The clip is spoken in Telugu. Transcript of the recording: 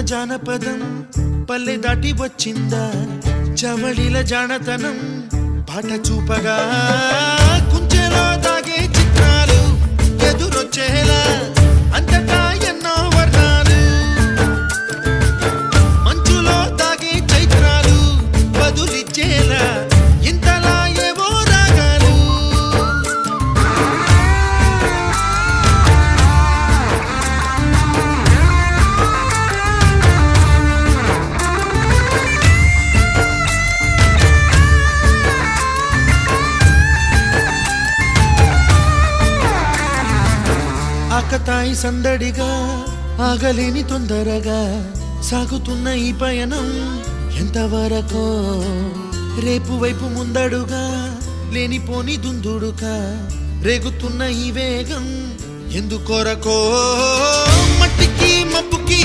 జానపదం పల్లె దాటి వచ్చిందా చవళిల జానతనం పాట చూపగా కుంచెలో దాగే చిత్రాలు ఎదురొచ్చేలా అంతటా ఎన్నో వర్ణాలు మంచులో దాగే చైత్రాలు బదులిచ్చేలా ఇంతలా ఏవో రాగాలు ఆకతాయి సందడిగా ఆగలేని తొందరగా సాగుతున్న ఈ పయనం ఎంతవరకో రేపు వైపు ముందడుగా లేనిపోని దుందుడుగా రేగుతున్న ఈ వేగం ఎందుకొరకో మట్టికి మబ్బుకి